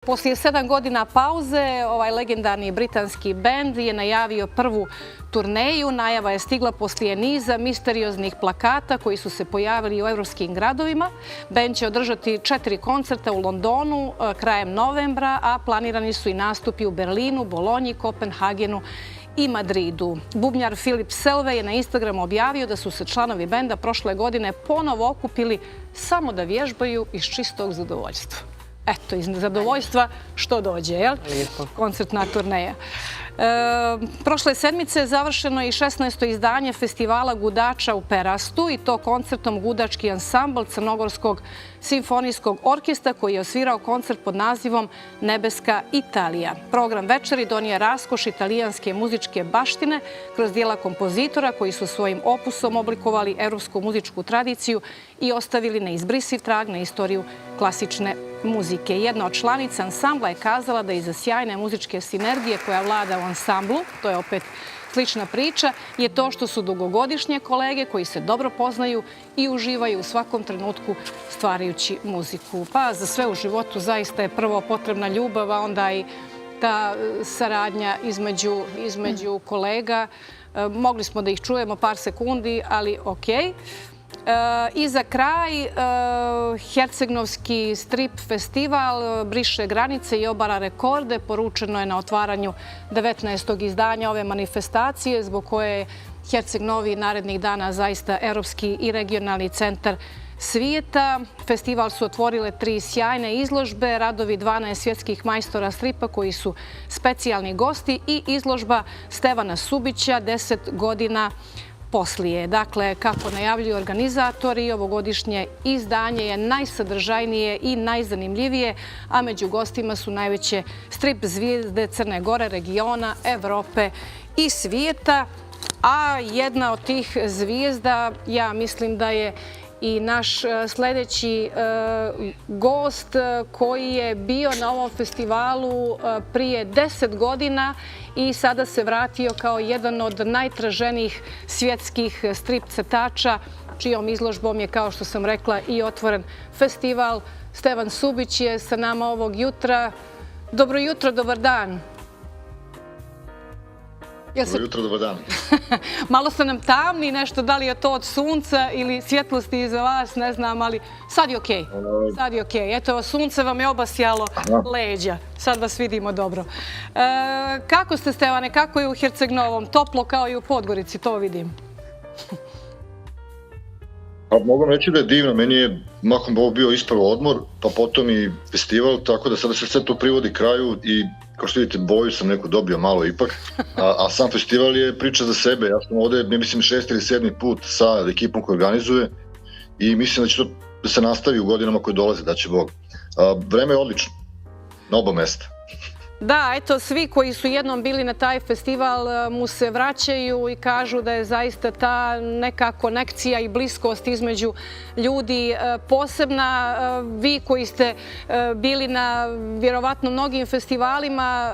Poslije 7 godina pauze, ovaj legendarni britanski bend je najavio prvu turneju. Najava je stigla poslije niza misterioznih plakata koji su se pojavili u evropskim gradovima. Bend će održati 4 koncerta u Londonu krajem novembra, a planirani su i nastupi u Berlinu, Bolonji, Kopenhagenu i Madridu. Bubnjar Filip Selve je na Instagramu objavio da su se članovi benda prošle godine ponovo okupili samo da vježbaju iz čistog zadovoljstva. Eto, iz zadovoljstva što dođe, jel? Koncertna turneja. Prošle sedmice završeno je i 16. izdanje festivala Gudača u Perastu i to koncertom Gudački ansambl Crnogorskog simfonijskog orkestra koji je osvirao koncert pod nazivom Nebeska Italija. Program večeri donio raskoš italijanske muzičke baštine kroz dijela kompozitora koji su svojim opusom oblikovali evropsku muzičku tradiciju i ostavili neizbrisiv trag na istoriju klasične muzike. Jedna od članica ansambla je kazala da iza sjajne muzičke sinergije koja vlada u ansamblu, to je opet slična priča, je to što su dugogodišnje kolege koji se dobro poznaju i uživaju u svakom trenutku stvarajući muziku. Pa za sve u životu zaista je prvo potrebna ljubav, a onda i ta saradnja između kolega. Mogli smo da ih čujemo par sekundi, ali okej. I za kraj, Hercegnovski strip festival briše granice i obara rekorde. Poručeno je na otvaranju 19. izdanja ove manifestacije, zbog koje je Herceg Novi narednih dana zaista evropski i regionalni centar svijeta. Festival su otvorile 3 sjajne izložbe, radovi 12 svjetskih majstora stripa koji su specijalni gosti i izložba Stevana Subića 10 godina poslije. Dakle, kako najavljuju organizatori, ovogodišnje izdanje je najsadržajnije i najzanimljivije, a među gostima su najveće strip zvijezde Crne Gore, regiona, Evrope i svijeta. A jedna od tih zvijezda, ja mislim da je i naš sljedeći gost koji je bio na ovom festivalu prije 10 godina i sada se vratio kao jedan od najtraženijih svjetskih strip crtača, čijom izložbom je, kao što sam rekla, i otvoren festival. Stevan Subić je sa nama ovog jutra. Dobro jutro, dobar dan. Dobro jutro, dobar dan. Malo ste nam tamni, nešto, da li je to od sunca ili svjetlosti iza vas, ne znam, ali sad je okej. Sad je okej. Eto, sunce vam je obasjalo leđa. Sad vas vidimo dobro. Kako ste, Stevane, kako je u Herceg Novom? Toplo kao i u Podgorici, to vidim. Mogu reći da je divno. Meni je mahom ovo bio ispravo odmor, pa potom i festival, tako da sada se sve to privodi kraju i kao što vidite, boju sam neku dobio malo ipak, a sam festival je priča za sebe. Ja sam ovde, ne mislim, 6. ili 7. put sa ekipom koja organizuje i mislim da će to da se nastavi u godinama koje dolaze, da će Bog. Vreme je odlično, na oba mesta. Da, eto, svi koji su jednom bili na taj festival mu se vraćaju i kažu da je zaista ta neka konekcija i bliskost između ljudi posebna. Vi koji ste bili na vjerovatno mnogim festivalima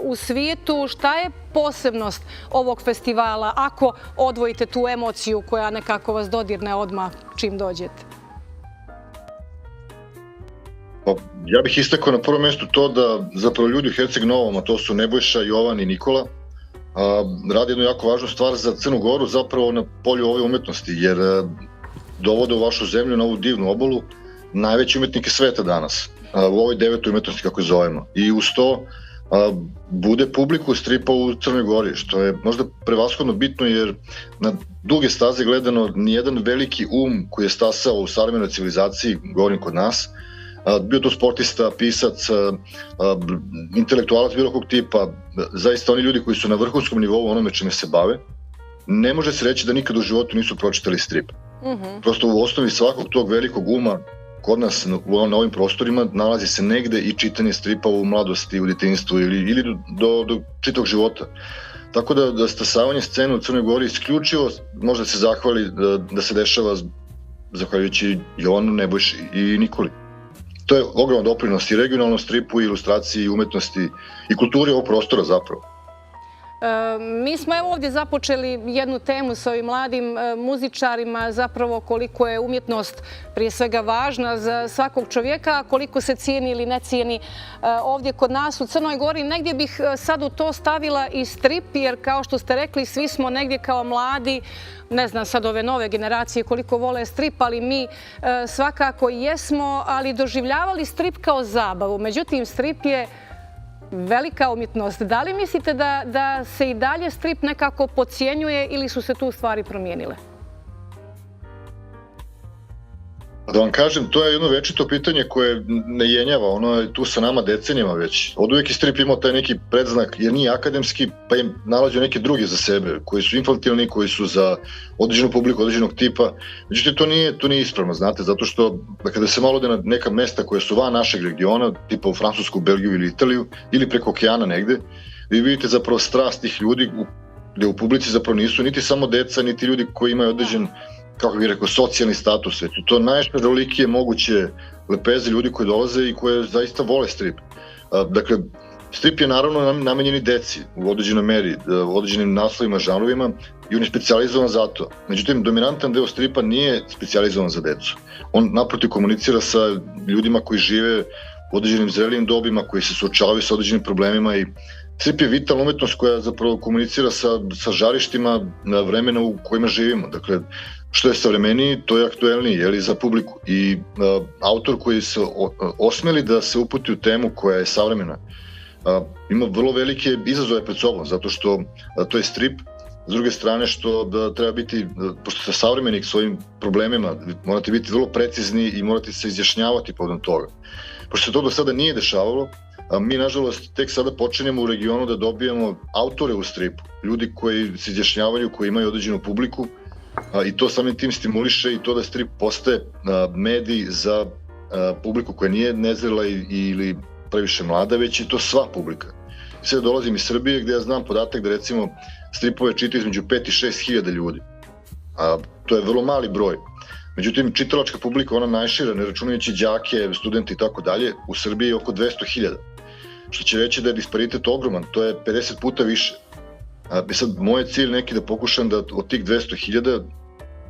u svijetu, šta je posebnost ovog festivala ako odvojite tu emociju koja nekako vas dodirne odmah čim dođete? Ja bih istakao na prvom mjestu to da zapravo ljudi u Herceg Novom, a to su Nebojša, Jovan i Nikola, radi jednu jako važnu stvar za Crnu Goru zapravo na polju ove umetnosti, jer dovode u vašu zemlju, na ovu divnu obalu, najveći umetnike sveta danas, u ovoj 9. umetnosti kako je zovemo. I uz to bude publiku stripa u Crnoj Gori, što je možda prevashodno bitno jer na duge staze gledano nijedan veliki koji je stasao u savremenoj civilizaciji, govorim kod nas, bio to sportista, pisac, intelektualac bilo kog tipa, zaista oni ljudi koji su na vrhunskom nivou onome čime se bave, ne može se reći da nikad u životu nisu pročitali strip. Prosto u osnovi svakog tog velikog uma kod nas na ovim prostorima nalazi se negde i čitanje stripa u mladosti, u djetinjstvu ili do čitavog života. Tako da stasavanje scene u Crnoj Gori isključivo može se zahvali da se dešava zahvaljujući Jovanu, Nebojši i Nikoli. To je ogroman doprinos i regionalnom stripu, i ilustraciji, i umetnosti, i kulturi ovog prostora zapravo. Mi smo evo ovdje započeli jednu temu s ovim mladim muzičarima, zapravo koliko je umjetnost prije svega važna za svakog čovjeka, a koliko se cijeni ili ne cijeni ovdje kod nas u Crnoj Gori. Negdje bih sad u to stavila i strip, jer kao što ste rekli, svi smo negdje kao mladi, ne znam sad ove nove generacije koliko vole strip, ali mi svakako jesmo, ali doživljavali strip kao zabavu. Međutim, strip je velika umjetnost. Da li mislite da se i dalje strip nekako podcjenjuje ili su se tu stvari promijenile? Da vam kažem, to je jedno večito pitanje koje ne jenjava, ono je tu sa nama decenijama već. Od uvijek je strip imao taj neki predznak, jer nije akademski, pa im nalađu neke druge za sebe, koji su infantilni, koji su za određenu publiku, određenog tipa. Međutim, to nije ispravno, znate, zato što kada se malo ode na neka mesta koje su van našeg regiona, tipa u Francusku, Belgiju ili Italiju, ili preko okeana negde, vi vidite zapravo strast tih ljudi, gde u publici zapravo nisu niti samo deca, niti ljudi koji imaju određen, kako bih rekao, socijalni status. To najšarolikije moguće lepeze ljudi koji dolaze i koje zaista vole strip. Dakle, strip je naravno namenjen i deci u određenoj meri, u određenim naslovima, žanrovima i on je specijalizovan za to. Međutim, dominantan deo stripa nije specijalizovan za decu. On naprotiv komunicira sa ljudima koji žive u određenim zrelijim dobima, koji se suočavaju sa određenim problemima i strip je vitalna umetnost koja zapravo komunicira sa žarištima vremena u kojima živimo. Dakle, što je savremeniji, to je aktuelniji, jeli, za publiku. I autor koji se osmeli da se uputi u temu koja je savremena, ima vrlo velike izazove pred sobom, zato što to je strip. S druge strane, što treba biti, pošto ste savremenik svojim problemima, morate biti vrlo precizni i morate se izjašnjavati povodom toga. Pošto se to do sada nije dešavalo, mi, nažalost, tek sada počinjemo u regionu da dobijemo autore u stripu, ljudi koji se izjašnjavaju, koji imaju određenu publiku, i to samim tim stimuliše i to da strip postaje medij za publiku koja nije nezrela ili previše mlada, već je to sva publika. Sve dolazim iz Srbije gde ja znam podatak da recimo stripove čita između 5 i 6 hiljada ljudi. To je vrlo mali broj. Međutim, čitalačka publika, ona najšira, ne računajući đake, studenti i tako dalje, u Srbiji je oko 200.000. Što će reći da je disparitet ogroman, to je 50 puta više. Sad, moj cilj neki da pokušam da od tih 200.000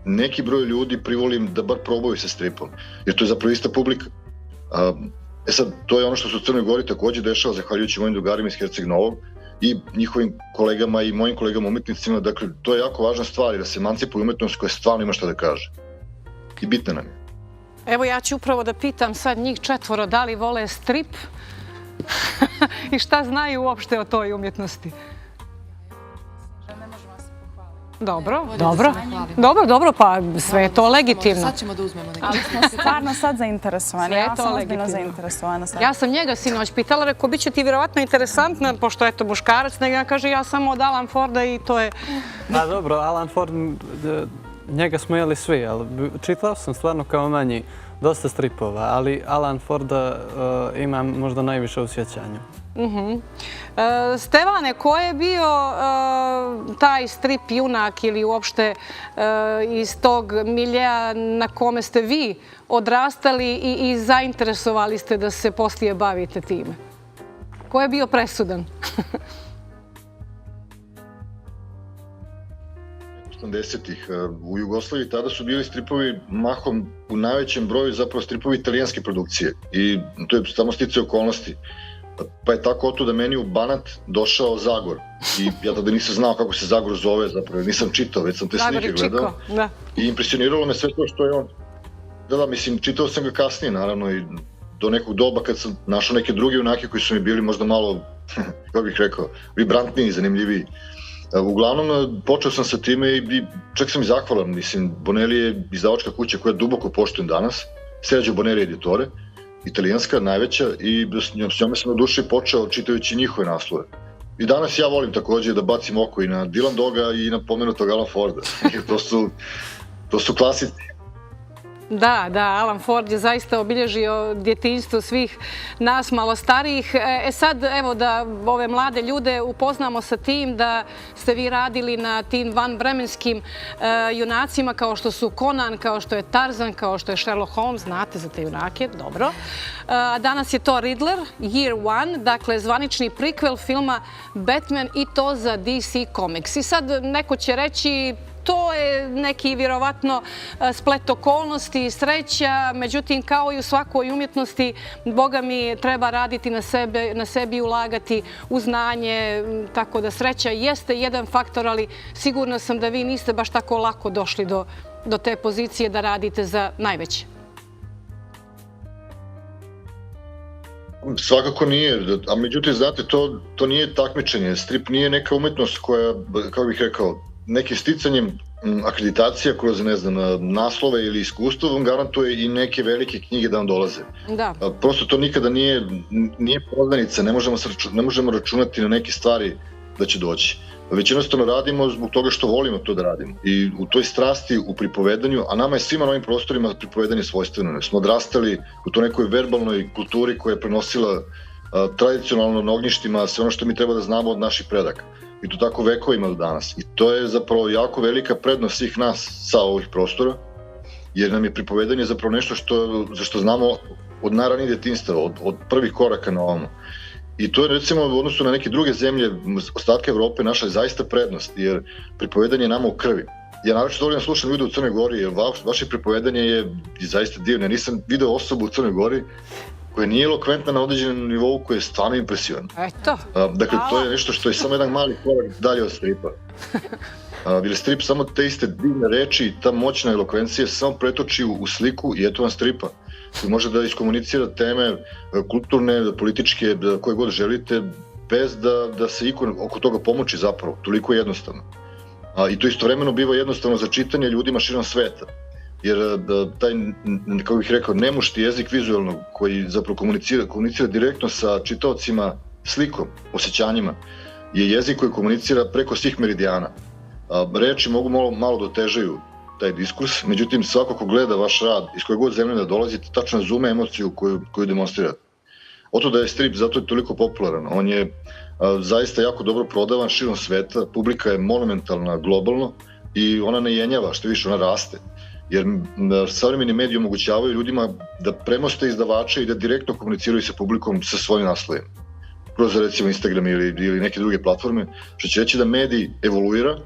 neki broj ljudi privolim da bar probaju sa stripom, jer to je zapravo ista publika. Sad, to je ono što se u Crnoj Gori takođe dešava, zahvaljujući mojim drugarima iz Herceg Novog i njihovim kolegama i mojim kolegama umetnicima. Dakle, to je jako važna stvar, da se emancipuje umetnost koja stvarno ima šta da kaže. I bitna nam je. Evo, ja ću upravo da pitam sad njih četvoro da li vole strip i šta znaju uopšte o toj umjetnosti. Dobro, pa sve je to legitimno. Sad ćemo da uzmemo neki. Ali smo stvarno sad zainteresovani. Ja sam ozbiljno zainteresovana sad. Ja sam njega sinoć pitala, rekao, bit će ti vjerovatno interesantno, pošto je to muškarac, nego ja kaže, ja sam od Alan Forda i to je... Da, dobro, Alan Ford, njega smo jeli svi, ali čitao sam stvarno kao manji dosta stripova, ali Alan Forda imam možda najviše u sjećanju. Stevane, ko je bio taj strip junak ili uopšte iz tog miljeja na kome ste vi odrastali i zainteresovali ste da se poslije bavite time? Ko je bio presudan? 80-ih u Jugoslaviji tada su bili stripovi mahom u najvećem broju zapravo stripovi italijanske produkcije i to je samo sticaj okolnosti. Pa je tako otuda meni u Banat došao Zagor i ja tada nisam znao kako se Zagor zove, zapravo nisam čitao, već sam te slike gledao i impresioniralo me sve to što je on. Da, mislim, čitao sam ga kasnije naravno i do nekog doba kad sam našao neke druge junake koji su mi bili možda malo, kako bih rekao, vibrantniji, zanimljiviji. Uglavnom, počeo sam sa time i čak sam i zahvalan, mislim, Bonelli je izdavačka kuća koja duboko poštujem danas, Sergio Bonelli editore, italijanska, najveća, i s njome sam na duši počeo čitajući njihove naslove. I danas ja volim takođe da bacim oko i na Dylan Doga i na pomenutog Alan Forda, jer to su klasici. Da, Alan Ford je zaista obilježio djetinjstvo svih nas malo starijih. Sad, evo da ove mlade ljude upoznamo sa tim da ste vi radili na tim vanvremenskim junacima kao što su Conan, kao što je Tarzan, kao što je Sherlock Holmes, znate za te junake, dobro. Danas je to Riddler, Year One, dakle zvanični prikvel filma Batman i to za DC Comics. I sad neko će reći to je neki vjerovatno splet okolnosti i sreća, međutim kao i u svakoj umjetnosti, boga mi treba raditi na sebi i ulagati u znanje, tako da sreća jeste jedan faktor, ali sigurna sam da vi niste baš tako lako došli do te pozicije da radite za najveće. Svakako nije, a međutim, znate, to nije takmičenje. Strip nije neka umetnost koja, kako bih rekao, nekim sticanjem akreditacija kroz, ne znam, naslove ili iskustvo vam garantuje i neke velike knjige da vam dolaze. Da. Prosto to nikada nije poznanica, ne možemo računati na neke stvari da će doći. Već jednostavno radimo zbog toga što volimo to da radimo. I u toj strasti, u pripovedanju, a nama je svima na ovim prostorima pripovedanje svojstveno. Smo odrastali u toj nekoj verbalnoj kulturi koja je prenosila tradicionalno na ognjištima sve ono što mi treba da znamo od naših predaka. I to tako vekovima do danas. I to je zapravo jako velika prednost svih nas sa ovih prostora, jer nam je pripovedanje zapravo nešto za što znamo od najranijih djetinjstava, od prvih koraka na ovamo. I to je recimo u odnosu na neke druge zemlje, ostatka Evrope, naša zaista prednost, jer pripovedanje je nama u krvi. Ja naročito volim da slušam ljude u Crnoj Gori, jer vaše pripovedanje je zaista divno. Ja nisam video osobu u Crnoj Gori koja nije elokventna na određenom nivou, koja je stvarno impresivna. Eto. Dakle, to je nešto što je samo jedan mali korak dalje od stripa. Jer strip samo te iste divne reči i ta moćna elokvencija samo pretoči u sliku i eto vam stripa. Koji može da iskomunicira teme kulturne, političke, koje god želite, bez da se iko oko toga pomoći zapravo. Toliko je jednostavno. I to istovremeno biva jednostavno za čitanje ljudima širom sveta. Jer taj, kako bih rekao, nemušti jezik vizualnog koji zapravo komunicira direktno sa čitaocima slikom, osjećanjima, je jezik koji komunicira preko svih meridijana. Reči mogu malo da otežaju taj diskurs, međutim svako ko gleda vaš rad, iz koje god zemlje da dolazite, tačno razume emociju koju demonstrirate. Oto da je strip, zato je toliko popularan. On je zaista jako dobro prodavan širom sveta, publika je monumentalna globalno i ona ne jenjava, što više, ona raste. Jer savremeni mediji omogućavaju ljudima da premoste izdavače i da direktno komuniciraju sa publikom sa svojim naslovima. Kroz recimo Instagram ili neke druge platforme, što će reći da medij evoluira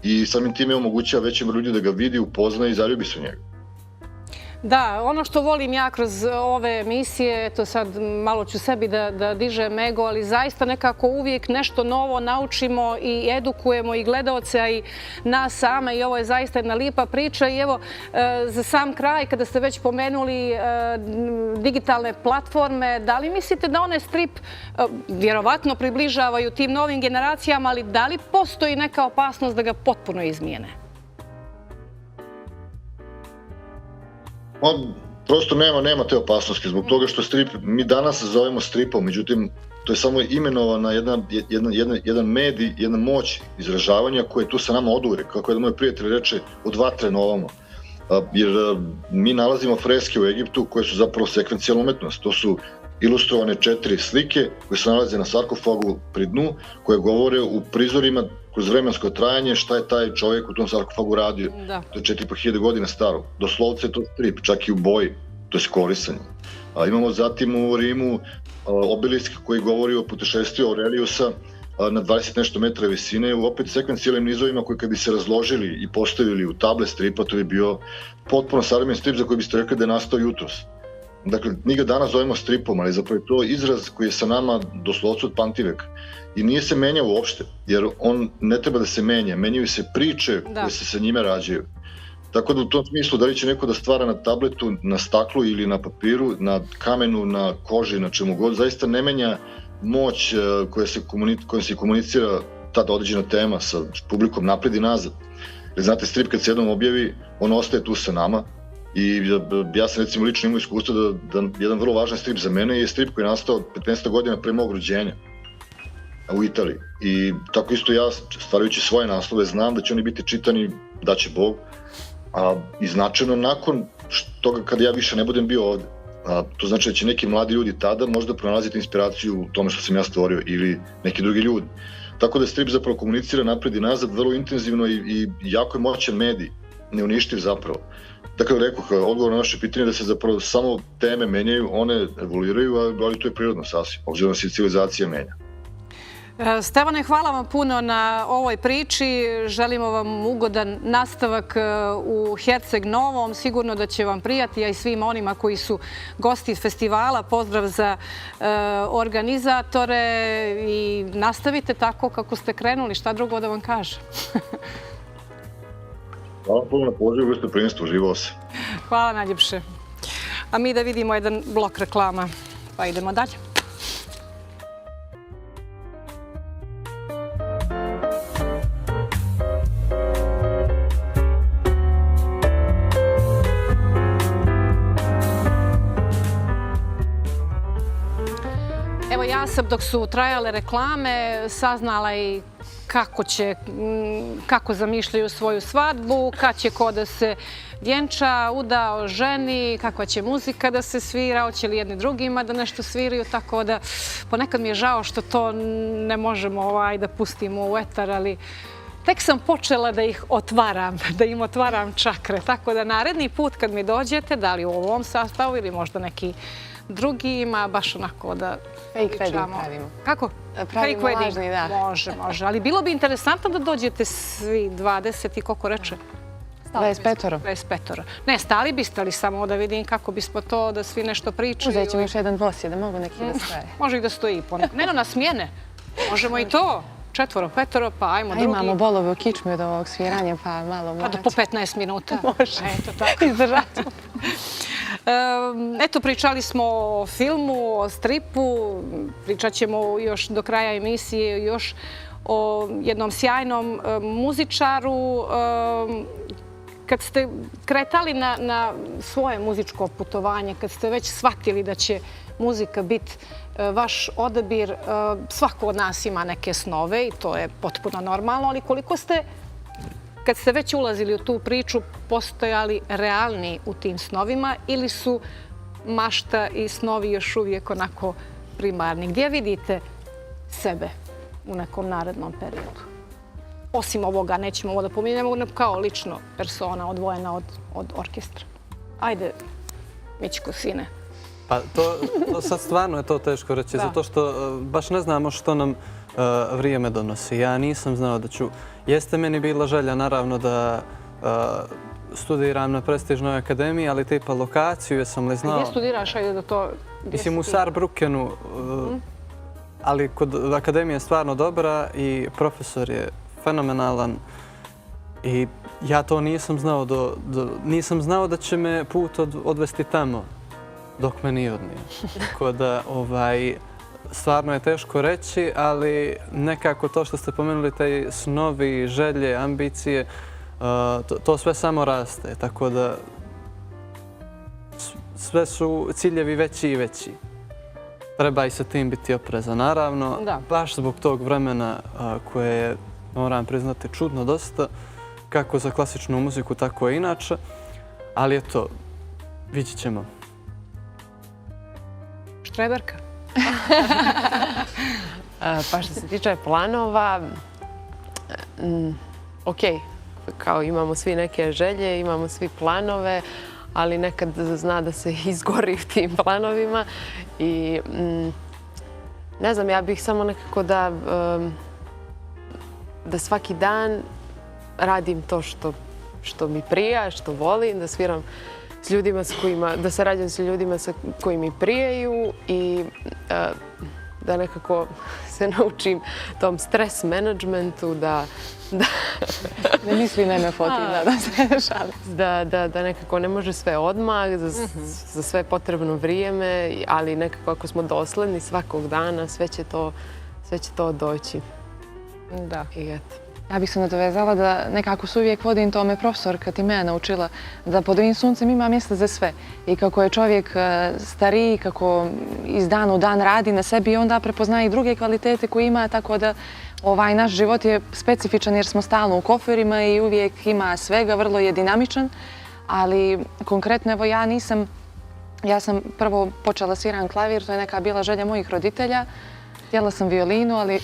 i samim time omogućava većem ljudi da ga vidi, upozna i zaljubi se u njega. Da, ono što volim ja kroz ove emisije, to sad malo ću sebi da dižem ego, ali zaista nekako uvijek nešto novo naučimo i edukujemo i gledaoce, a i nas same i ovo je zaista jedna lijepa priča. I evo, za sam kraj, kada ste već pomenuli digitalne platforme, da li mislite da one strip vjerovatno približavaju tim novim generacijama, ali da li postoji neka opasnost da ga potpuno izmijene? Prosto nema te opasnosti, zbog toga što strip, mi danas zovemo stripom, međutim, to je samo imenovana jedan medij, jedna moć izražavanja koja je tu sa nama oduvijek, kako jedan moj prijatelj reče, od vatre na ovamo. Jer mi nalazimo freske u Egiptu koje su zapravo sekvencijalna umetnost. To su ilustrovane 4 slike koje se nalaze na sarkofagu pri dnu, koje govore u prizorima kroz vremensko trajanje šta je taj čovjek u tom sarkofagu radio. To je 4.500 godina staro. Doslovce je to strip, čak i u boji, to je korisanje. Imamo zatim u Rimu obelisk koji govori o putešествiju Aureliusa na 20 nešto metra visine, opet sekvencijalnim nizovima koji kad bi se razložili i postavili u table stripa, to bi bio potpuno savremeni strip za koji biste rekli da je nastao jutros. Dakle, mi ga danas zovemo stripom, ali zapravo je to izraz koji je sa nama doslovce od pamtiveka. I nije se menjao uopšte, jer on ne treba da se menja, menjaju se priče koje se sa njime rađaju. Tako da u tom smislu, da li će neko da stvara na tabletu, na staklu ili na papiru, na kamenu, na koži, na čemu god, zaista ne menja moć kojom se komunicira tada određena tema sa publikom napred i nazad. Jer znate, strip kad se jednom objavi, on ostaje tu sa nama. I ja sam recimo lično imao iskustvo da jedan vrlo važan strip za mene je strip koji je nastao 15 godina pre mog rođenja u Italiji. I tako isto ja, stvarajući svoje naslove, znam da će oni biti čitani, da će Bog, i značajno nakon toga kada ja više ne budem bio ovde. To znači da će neki mladi ljudi tada možda pronalaziti inspiraciju u tome što sam ja stvorio ili neki drugi ljudi. Tako da strip zapravo komunicira napred i nazad vrlo intenzivno i jako je moćan medij, neuništiv zapravo. Dakle, rekao, odgovor na naše pitanje je da se zapravo samo teme menjaju, one evoluiraju, ali to je prirodno sasvim, obzirom da se civilizacija menja. Stevane, hvala vam puno na ovoj priči. Želimo vam ugodan nastavak u Herceg Novom. Sigurno da će vam prijati, a i svima onima koji su gosti festivala. Pozdrav za organizatore i nastavite tako kako ste krenuli. Šta drugo da vam kažem? Hvala puno na pozivu, gostoprimstvo, uživao se. Hvala najljepše. A mi da vidimo jedan blok reklama, pa idemo dalje. Evo ja sam dok su trajale reklame saznala i kako zamišljaju svoju svadbu, kad će ko da se vjenča, uda, ženi, kakva će muzika da se svira, hoće li jedni drugima da nešto sviraju, tako da ponekad mi je žao što to ne možemo da pustimo u etar, ali tek sam počela da ih otvaram, da im otvaram čakre, tako da naredni put kad mi dođete, da li u ovom sastavu ili možda neki drugi, ima baš onako da fake wedding pravimo. Kako? Pravimo lažni, da. Može. Ali bilo bi interesantno da dođete svi 20 i koliko reče? 25. 25. Ne, stali biste, ali samo da vidim kako bismo to, da svi nešto pričaju. Uzet ćemo još jedan bosje, da mogu neki da stoje. Može i da stoji ponekad. Ne, na smjene. Možemo i to. 4, 5, pa ajmo drugi. Imamo bolove u kičmi od ovog sviranja, pa malo mlađe. Pa po 15 minuta. Može. Eto tako. Izdržati. Eto, pričali smo o filmu, o stripu, pričat ćemo još do kraja emisije još o jednom sjajnom muzičaru. Kad ste kretali na svoje muzičko putovanje, kad ste već shvatili da će muzika biti vaš odabir, svako od nas ima neke snove i to je potpuno normalno, ali koliko ste, kad ste već ulazili u tu priču, postojali realni u tim snovima ili su mašta i snovi još uvijek onako primarni? Gdje vidite sebe u nekom narednom periodu? Osim ovoga, nećemo ovo da pominjemo, kao lično persona odvojena od orkestra. Ajde, Mićko, sine. Pa to sad stvarno je to teško reći, zato što baš ne znamo što nam vrijeme donosi. Ja nisam znao da ću... Jeste meni bila želja, naravno, da studiram na prestižnoj akademiji, ali tipa lokaciju jesam li znao... Gdje studiraš, ajde da to... Mislim, u Saarbrückenu, ali kod akademije je stvarno dobra i profesor je fenomenalan. I ja to nisam znao nisam znao da će me put odvesti tamo dok me nije odnio. Tako da, stvarno je teško reći, ali nekako to što ste pomenuli, taj snovi, želje, ambicije, to sve samo raste. Tako da, sve su ciljevi veći i veći. Treba i sa tim biti oprezan. Naravno, baš zbog tog vremena koje je, moram priznati, čudno dosta, kako za klasičnu muziku, tako i inače. Ali eto, vidjet ćemo. Štreberka? Pa što se tiče planova, ok, kao imamo svi neke želje, imamo svi planove, ali nekad zna da se izgori u tim planovima i ne znam, ja bih samo nekako da svaki dan radim to što mi prija, što volim, da sviram s ljudima s kojima, da sarađujem s ljudima koji mi prijaju i da nekako se naučim tom stres menadžmentu, da... Ne misli na fotim, da se šali. Da nekako ne može sve odmah, za sve potrebno vrijeme, ali nekako ako smo dosledni svakog dana, sve će to doći. Da. I eto. Ja bih se nadovezala da nekako se uvijek vodim tome profesorka ti mene naučila da pod ovim suncem ima mjesta za sve. I kako je čovjek stariji, kako iz dana u dan radi na sebi i onda prepoznaje i druge kvalitete koje ima, tako da naš život je specifičan jer smo stalno u koferima i uvijek ima svega, vrlo je dinamičan. Ali konkretno evo ja sam prvo počela sviram klavir, to je neka bila želja mojih roditelja. Htjela sam violinu, ali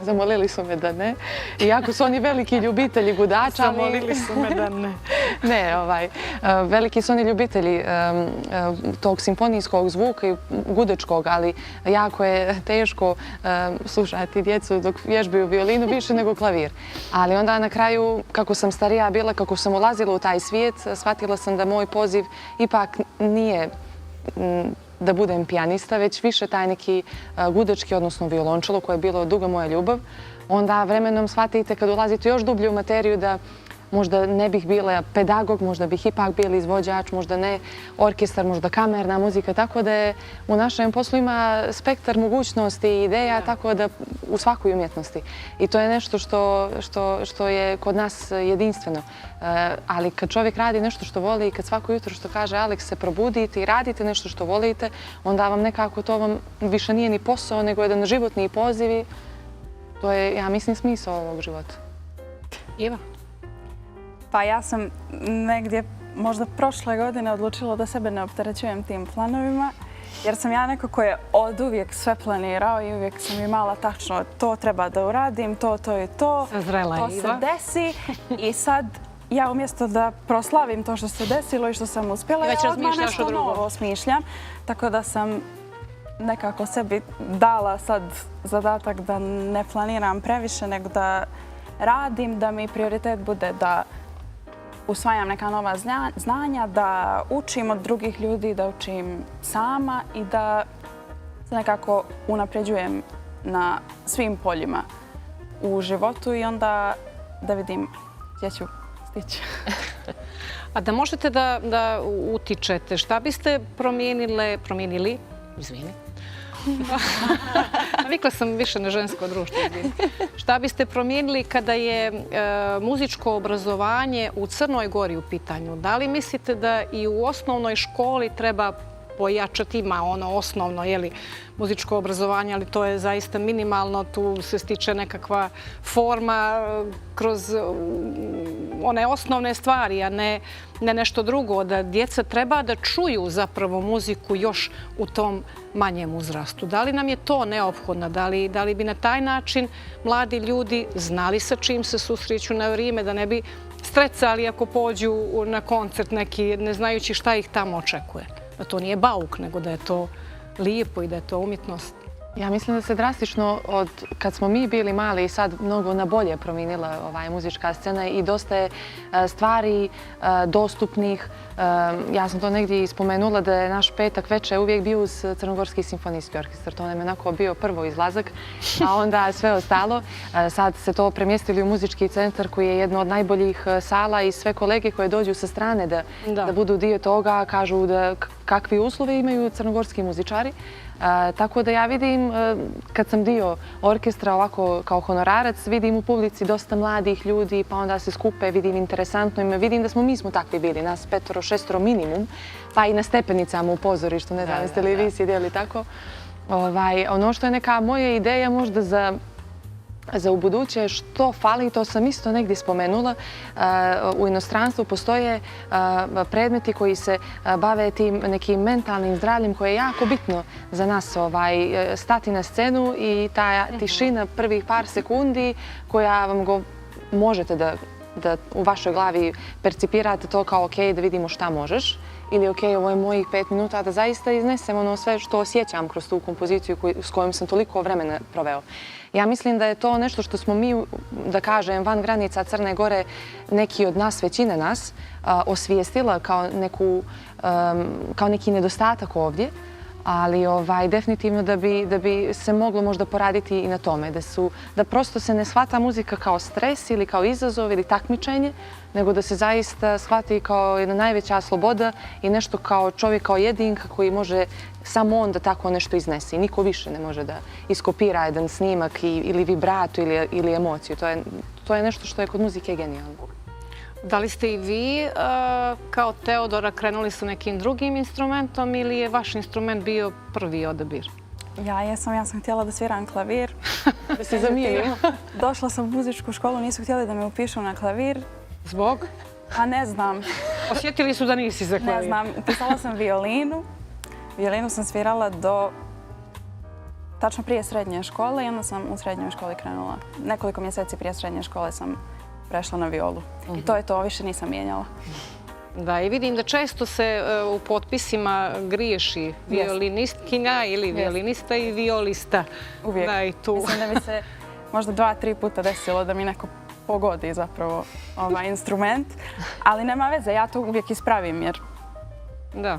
zamolili su me da ne. Iako su oni veliki ljubitelji gudača. Zamolili su me da ne. Ne, veliki su oni ljubitelji tog simfonijskog zvuka i gudačkog, ali jako je teško slušati djecu dok vježbaju violinu više nego klavir. Ali onda na kraju, kako sam starija bila, kako sam ulazila u taj svijet, shvatila sam da moj poziv ipak nije da budem pijanista, već više taj neki gudački, odnosno violončelo, koje je bilo dugo moja ljubav. Onda vremenom shvatite kad ulazite još dublje u materiju da možda ne bih bila pedagog, možda bih ipak bili izvođač, možda ne orkestar, možda kamerna muzika, tako da je u našem poslu ima spektar mogućnosti i ideja, tako da u svakoj umjetnosti. I to je nešto što je kod nas jedinstveno. Ali kad čovjek radi nešto što voli i kad svako jutro što kaže Alex se probudite i radite nešto što volite, onda vam nekako to vam više nije ni posao, nego jedan životni poziv i to je, ja mislim, smisao ovog života. Iva? Pa ja sam negdje možda prošle godine odlučila da sebe ne opterećujem tim planovima, jer sam ja neko ko je od uvijek sve planirao i uvijek sam imala tačno to treba da uradim, to i to. Sazrela je to Iva. se desi i sad ja umjesto da proslavim to što se desilo i što sam uspjela, ja odmah nešto novo smišljam. Tako da sam nekako sebi dala sad zadatak da ne planiram previše, nego da radim, da mi prioritet bude da usvajam neka nova znanja, da učim od drugih ljudi, da učim sama i da se nekako unapređujem na svim poljima u životu i onda da vidim gdje ću stići. A da možete da utičete, šta biste promijenili, izvini, navikla sam više na žensko društvo, izvini. Šta biste promijenili kada je muzičko obrazovanje u Crnoj Gori u pitanju? Da li mislite da i u osnovnoj školi treba pojačati, ima ono osnovno muzičko obrazovanje, ali to je zaista minimalno, tu se stiče nekakva forma kroz one osnovne stvari, a ne nešto drugo, da djeca treba da čuju zapravo muziku još u tom manjem uzrastu. Da li nam je to neophodno? Da li bi na taj način mladi ljudi znali sa čim se susreću na vrijeme, da ne bi strecali ako pođu na koncert neki, ne znajući šta ih tamo očekuje? Da to nije bauk, nego da je to lijepo i da je to umjetnost. Ja mislim da se drastično od kad smo mi bili mali i sad mnogo na bolje promijenila muzička scena i dosta je stvari dostupnih. Ja sam to negdje spomenula da je naš petak večer uvijek bio uz Crnogorski simfonijski orkestar. To nam je onako bio prvo izlazak, a onda sve ostalo. Sad se to premjestili u muzički centar koji je jedno od najboljih sala i sve kolege koje dođu sa strane da budu dio toga kažu da kakvi uslove imaju crnogorski muzičari. Tako da ja vidim, kad sam dio orkestra ovako kao honorarac, vidim u publici dosta mladih ljudi, pa onda se skupe, vidim interesantno ime, vidim da mi smo takvi bili, nas 5-6 minimum, pa i na stepenicama u pozorištu, ne znam, jeste li vi sjedili tako. Ono što je neka moja ideja možda za u buduće što fali, to sam isto negdje spomenula. U inostranstvu postoje predmeti koji se bave tim nekim mentalnim zdravljem koje je jako bitno za nas stati na scenu i ta tišina prvih par sekundi koja vam možete da u vašoj glavi percipirate to kao ok, da vidimo šta možeš ili ok, ovo je mojih 5 minuta da zaista iznesem ono sve što osjećam kroz tu kompoziciju s kojom sam toliko vremena proveo. Ja mislim da je to nešto što smo mi, da kažem, van granica Crne Gore, neki od nas, većina nas, osvijestila kao neki nedostatak ovdje, ali definitivno da bi se moglo možda poraditi i na tome, da prosto se ne shvata muzika kao stres ili kao izazov ili takmičenje, nego da se zaista shvati kao jedna najveća sloboda i nešto kao čovjek, kao jedinka koji može samo on da tako nešto iznese i niko više ne može da iskopira jedan snimak ili vibrato ili emociju. to je nešto što je kod muzike genijalno. Da li ste i vi kao Teodora krenuli sa nekim drugim instrumentom ili je vaš instrument bio prvi odabir? Ja sam htjela da sviram klavir. Da se zamijenimo. Došla sam u muzičku školu, nisu htjeli da me upišu na klavir. Zbog? A ne znam. Osjetili su da nisi za klavir? Ne znam. Upisala sam violinu. Violinu sam svirala do tačno prije srednje škole i onda sam u srednjoj školi krenula. Nekoliko mjeseci prije srednje škole sam prešla na violu. I to je to, više nisam mijenjala. Da, i vidim da često se u potpisima griješi violinistkinja ili violinista i violista. Uvijek. Da, i tu. Mislim da mi se možda 2-3 puta desilo da mi neko pogodi zapravo ovaj instrument. Ali nema veze, ja to uvijek ispravim jer... Da.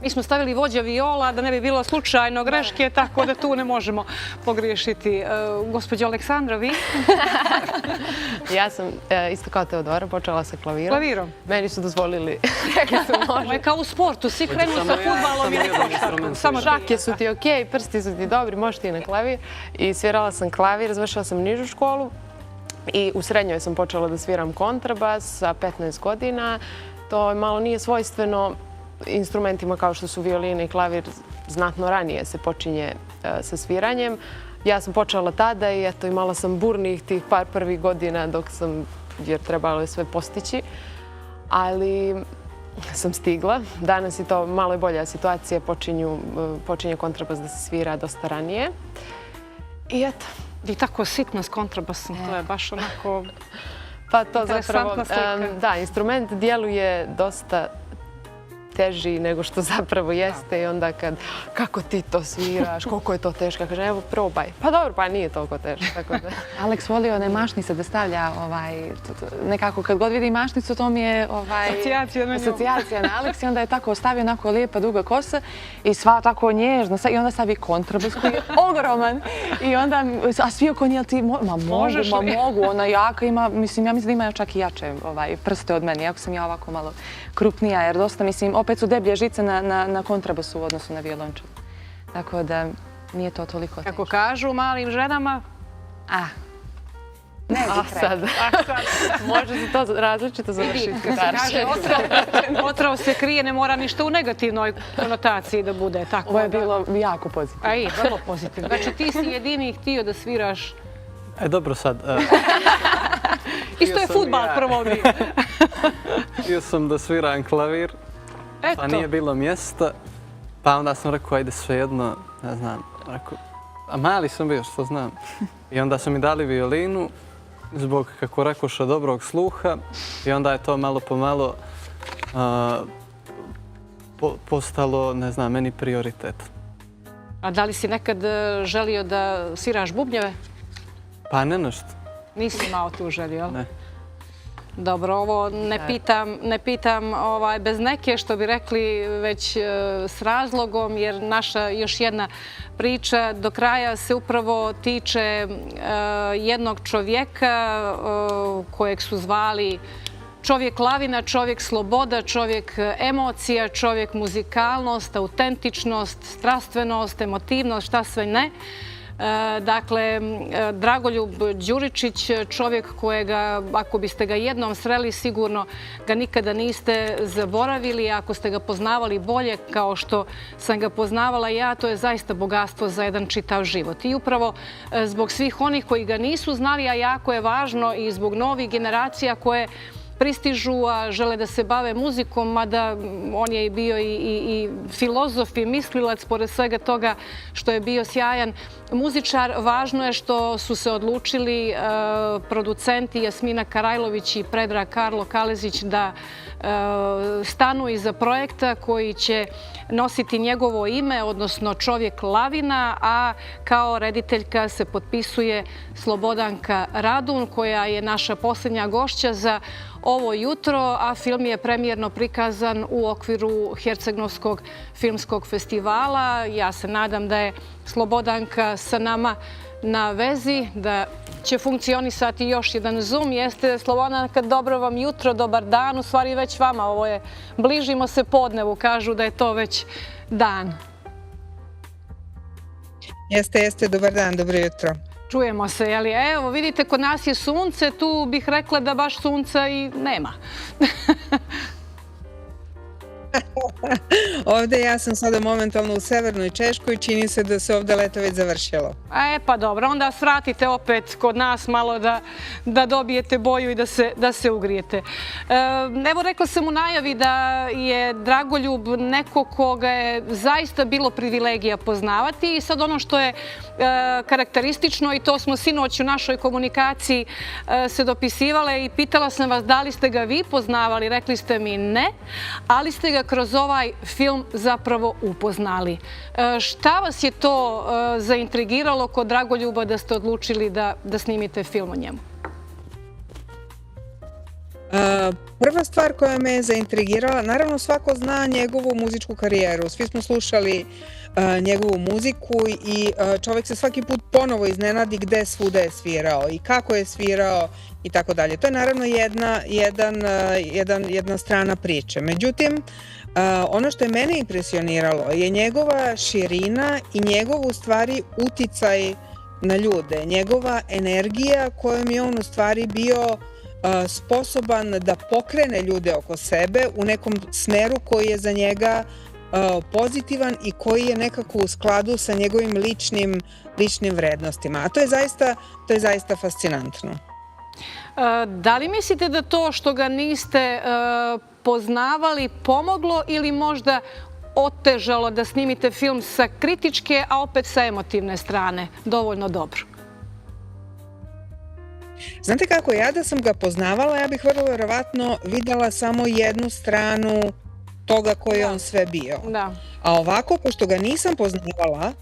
Mi smo stavili vođa viola da ne bi bilo slučajno greške, tako da tu ne možemo pogriješiti. Gospođo Aleksandra, vi? Ja sam isto kao Teodora počela sa klavirom. Klavirom? Meni su dozvolili. Ovo je kao u sportu, svi krenu sa fudbalom i neko samo šake su ti okej, prsti su ti dobri, možeš ti na klavir. I svirala sam klavir, završila sam nižu školu i u srednjoj sam počela da sviram kontrabas sa 15 godina. To malo nije svojstveno instrumentima kao što su violina i klavir, znatno ranije se počinje sa sviranjem. Ja sam počela tada i eto imala sam burnih tih par prvih godina dok sam, jer trebalo je sve postići, ali sam stigla. Danas je to malo i bolja situacija, počinje kontrabas da se svira dosta ranije. I eto. I tako sitno s kontrabasom, to je baš onako pa to zapravo, interesantna slika. Da, instrument djeluje dosta teži nego što zapravo jeste i onda kako ti to sviraš, koliko je to teško, kaže evo probaj. Pa dobro, pa nije toliko teško. Alex volio one mašnice da stavlja nekako kad god vidi mašnicu to mi je asocijacija na Alex i onda je tako stavio onako lijepa duga kosa i sva tako nježno i onda stavi kontrabas koji je ogroman i onda, a svi oko nje ti mogu, ona jaka ima, mislim ja mislim da ima čak i jače prste od mene, iako sam ja ovako malo krupnija jer dosta mislim opet su deblje žice na kontrabasu u odnosu na violončel. Tako da nije to toliko teško. Kako kažu malim ženama? Ne, sad. Može se to različito završiti. Otrov se krije, ne mora ništa u negativnoj konotaciji da bude. Ovo je bilo jako pozitivno. A i, vrlo pozitivno. Znači ti si jedini htio da sviraš... Dobro sad. Isto je fudbal prvo mi. Htio sam da sviram klavir, pa nije bilo mjesta. Pa onda sam rekao, ajde svejedno, ne znam, rekao, a mali sam bio, što znam. I onda su mi dali violinu, zbog, kako rekoša, dobrog sluha. I onda je to malo po malo postalo, ne znam, meni prioritet. A da li si nekad želio da sviraš bubnjeve? Pa ne nešto. Nisi imao tu želju, jel? Ne. Dobro, ovo ne pitam bez neke, što bi rekli, već s razlogom, jer naša još jedna priča do kraja se upravo tiče jednog čovjeka kojeg su zvali čovjek lavina, čovjek sloboda, čovjek emocija, čovjek muzikalnost, autentičnost, strastvenost, emotivnost, šta sve ne. Dakle, Dragoljub Đuričić, čovjek kojega, ako biste ga jednom sreli, sigurno ga nikada niste zaboravili. Ako ste ga poznavali bolje, kao što sam ga poznavala ja, to je zaista bogatstvo za jedan čitav život. I upravo zbog svih onih koji ga nisu znali, a jako je važno i zbog novih generacija koje pristižu, a žele da se bave muzikom, mada on je bio i filozof i mislilac, pored svega toga što je bio sjajan muzičar. Važno je što su se odlučili producenti Jasmina Karajlović i Predrag Karlo Kalezić da stanu iza projekta koji će nositi njegovo ime, odnosno Čovjek lavina, a kao rediteljka se potpisuje Slobodanka Radun, koja je naša posljednja gošća za ovo jutro, a film je premijerno prikazan u okviru Herceg-Novskog filmskog festivala. Ja se nadam da je Slobodanka sa nama na vezi, da će funkcionisati još jedan Zoom. Jeste, Slobodanka, dobro vam jutro, dobar dan, u stvari već vama, ovo je, bližimo se podnevu, kažu da je to već dan. Jeste, dobar dan, dobro jutro. Čujemo se, jeli? Evo, vidite, kod nas je sunce, tu bih rekla da baš sunca i nema. Ovde ja sam sada momentalno u severnoj Češkoj, čini se da se ovde leto već završilo. Pa dobro, onda svratite opet kod nas malo da dobijete boju i da se ugrijete. Evo, rekla sam u najavi da je Dragoljub neko koga je zaista bilo privilegija poznavati i sad ono što je karakteristično, i to smo sinoć u našoj komunikaciji se dopisivale i pitala sam vas da li ste ga vi poznavali, rekli ste mi ne, ali ste ga kroz ovaj film zapravo upoznali. Šta vas je to zaintrigiralo kod Dragoljuba da ste odlučili da snimite film o njemu? Prva stvar koja me je zaintrigirala, naravno svako zna njegovu muzičku karijeru. Svi smo slušali njegovu muziku i čovjek se svaki put ponovo iznenadi gde svuda je svirao i kako je svirao i tako dalje. To je naravno jedna strana priče. Međutim, ono što je mene impresioniralo je njegova širina i njegov u stvari uticaj na ljude, njegova energija kojom je on u stvari bio sposoban da pokrene ljude oko sebe u nekom smeru koji je za njega pozitivan i koji je nekako u skladu sa njegovim ličnim vrednostima. A to je zaista fascinantno. Da li mislite da to što ga niste poznavali pomoglo ili možda otežalo da snimite film sa kritičke, a opet sa emotivne strane dovoljno dobro? Znate kako, ja da sam ga poznavala, ja bih vrlo verovatno videla samo jednu stranu toga koji je on sve bio. A ovako, pošto ga nisam poznavala,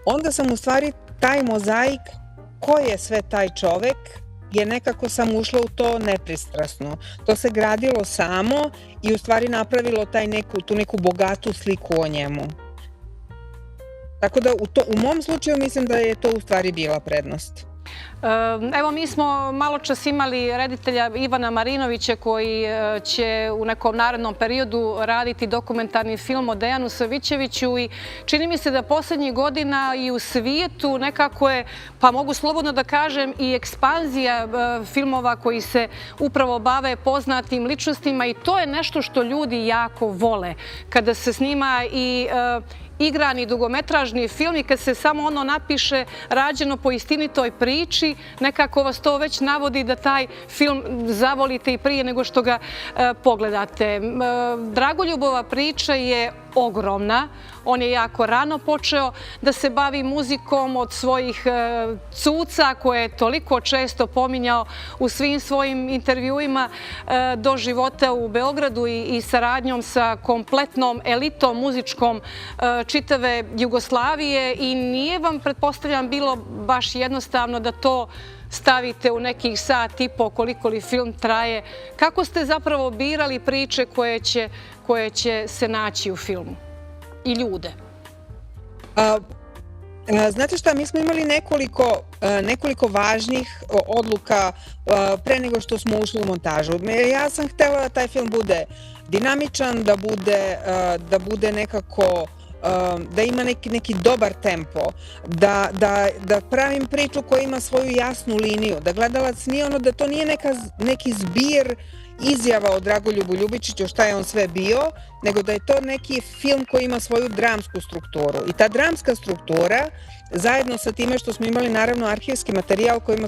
onda sam u stvari taj mozaik, ko je sve taj čovek, je nekako sam ušla u to nepristrasno. To se gradilo samo i u stvari napravilo tu neku bogatu sliku o njemu. Tako da u mom slučaju mislim da je to u stvari bila prednost. Evo, mi smo malo čas imali reditelja Ivana Marinovića koji će u nekom narednom periodu raditi dokumentarni film o Dejanu Savićeviću i čini mi se da poslednjih godina i u svijetu nekako je, pa mogu slobodno da kažem, i ekspanzija filmova koji se upravo bave poznatim ličnostima i to je nešto što ljudi jako vole. Kada se snima i igrani dugometražni film i kad se samo ono napiše rađeno po istinitoj priči, nekako vas to već navodi da taj film zavolite i prije nego što ga pogledate. Dragoljubova priča je ogromna. On je jako rano počeo da se bavi muzikom od svojih cuca koje je toliko često pominjao u svim svojim intervjuima do života u Beogradu i saradnjom sa kompletnom elitom muzičkom čitave Jugoslavije i nije vam, pretpostavljam, bilo baš jednostavno da to stavite u nekih sat i po koliko li film traje. Kako ste zapravo birali priče koje će se naći u filmu i ljude? Znate šta, mi smo imali nekoliko važnih odluka pre nego što smo ušli u montažu. Ja sam htela da taj film bude dinamičan, da bude nekako, da ima neki dobar tempo, da pravim priču koja ima svoju jasnu liniju, da gledalac nije ono, da to nije neki zbir izjava o Dragoljubu Ljubičiću šta je on sve bio, nego da je to neki film koji ima svoju dramsku strukturu. I ta dramska struktura, zajedno sa time što smo imali naravno arhivski materijal kojim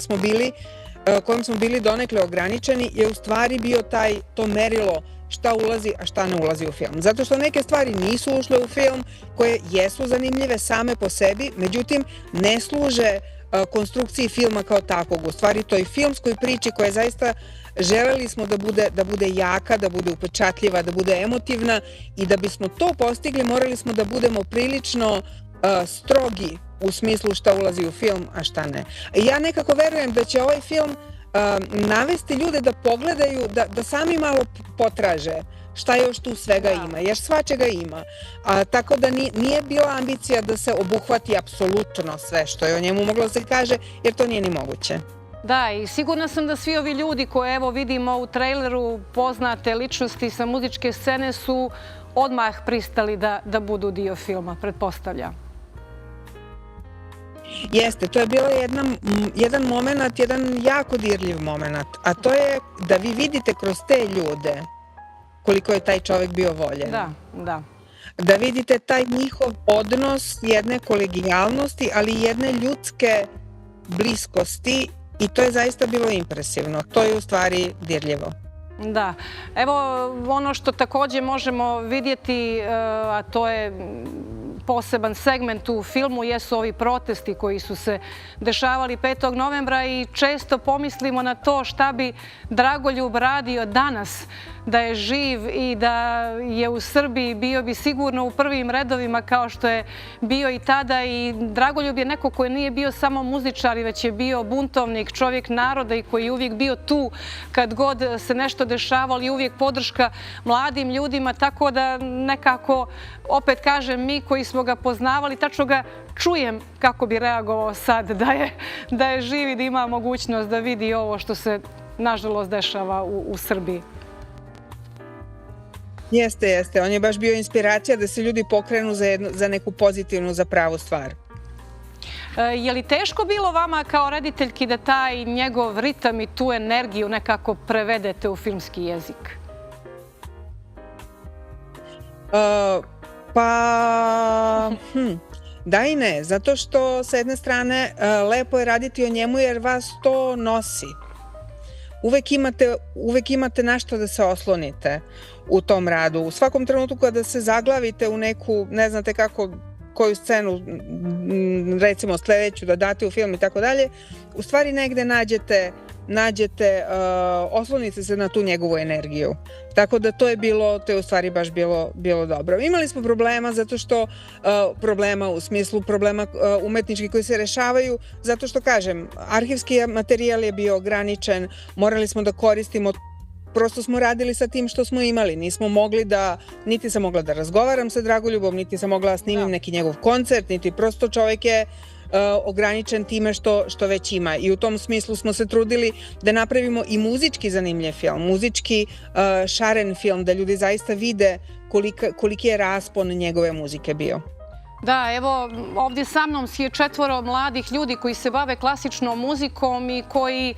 smo bili donekle ograničeni, je u stvari bio to merilo šta ulazi, a šta ne ulazi u film. Zato što neke stvari nisu ušle u film, koje jesu zanimljive same po sebi, međutim ne služe konstrukciji filma kao takvog. U stvari toj filmskoj priči koja zaista želeli smo da bude jaka, da bude upečatljiva, da bude emotivna i da bismo to postigli morali smo da budemo prilično strogi u smislu šta ulazi u film, a šta ne. Ja nekako verujem da će ovaj film navesti ljude da pogledaju, da sami malo potraže šta još tu svega ima, jer svačega ima. Tako da nije bila ambicija da se obuhvati apsolutno sve što je o njemu moglo se kaže, jer to nije ni moguće. Da, i sigurna sam da svi ovi ljudi koje evo vidimo u traileru, poznate ličnosti sa muzičke scene, su odmah pristali da budu dio filma, pretpostavljam. Jeste, to je bilo jedan moment, jedan jako dirljiv moment, a to je da vi vidite kroz te ljude koliko je taj čovek bio voljen. Da, da. Da vidite taj njihov odnos jedne kolegijalnosti, ali i jedne ljudske bliskosti i to je zaista bilo impresivno. To je u stvari dirljivo. Da. Evo ono što takođe možemo vidjeti, a to je poseban segment u filmu, jesu ovi protesti koji su se dešavali 5. novembra i često pomislimo na to šta bi Dragoljub radio danas da je živ i da je u Srbiji, bio bi sigurno u prvim redovima kao što je bio i tada. I Dragoljub je neko koji nije bio samo muzičar, već je bio buntovnik, čovjek naroda i koji je uvijek bio tu kad god se nešto dešavalo i uvijek podrška mladim ljudima. Tako da nekako, opet kažem, mi koji smo ga poznavali, tačno ga čujem kako bi reagovao sad da je živ i da ima mogućnost da vidi ovo što se nažalost dešava u Srbiji. Jeste, jeste. On je baš bio inspiracija da se ljudi pokrenu za neku pozitivnu, za pravu stvar. Je li teško bilo vama kao rediteljki da taj njegov ritam i tu energiju nekako prevedete u filmski jezik? Da i ne, zato što sa jedne strane lepo je raditi o njemu jer vas to nosi. Uvek imate na što da se oslonite u tom radu. U svakom trenutku kada se zaglavite u neku, ne znate kako, koju scenu, recimo sledeću da date u film i tako dalje, u stvari negde nađete, oslonite se na tu njegovu energiju. Tako da to je u stvari baš bilo dobro. Imali smo problema zato što, problema u smislu problema umetnički koji se rešavaju, zato što kažem, arhivski materijal je bio ograničen, morali smo da koristimo, prosto smo radili sa tim što smo imali. Nismo mogli da, niti sam mogla da razgovaram sa Dragoljubom, niti sam mogla da snimim neki njegov koncert, niti prosto čovjek je ograničen time što već ima. I u tom smislu smo se trudili da napravimo i muzički zanimljiv film, muzički šaren film, da ljudi zaista vide koliki je raspon njegove muzike bio. Da, evo ovdje sa mnom je 4 mladih ljudi koji se bave klasičnom muzikom i koji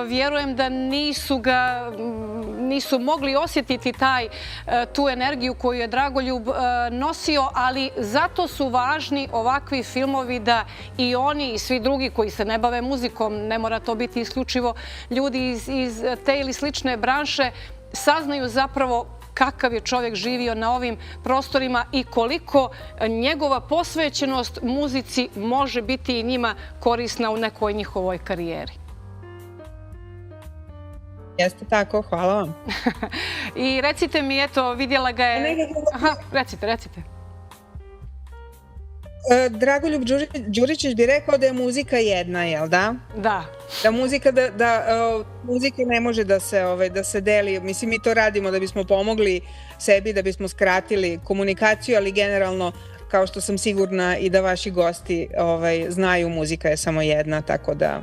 vjerujem da nisu mogli osjetiti tu energiju koju je Dragoljub nosio, ali zato su važni ovakvi filmovi da i oni i svi drugi koji se ne bave muzikom, ne mora to biti isključivo ljudi iz te ili slične branše, saznaju zapravo kakav je čovjek živio na ovim prostorima i koliko njegova posvećenost muzici može biti i njima korisna u nekoj njihovoj karijeri. Jeste tako, hvala vam. I recite mi, eto, vidjela ga je... Aha, recite. Dragoljub Đuričić bi rekao da je muzika jedna, jel da? Da. Da muzika ne može da se deli. Mislim, mi to radimo da bismo pomogli sebi, da bismo skratili komunikaciju, ali generalno, kao što sam sigurna i da vaši gosti znaju, muzika je samo jedna, tako da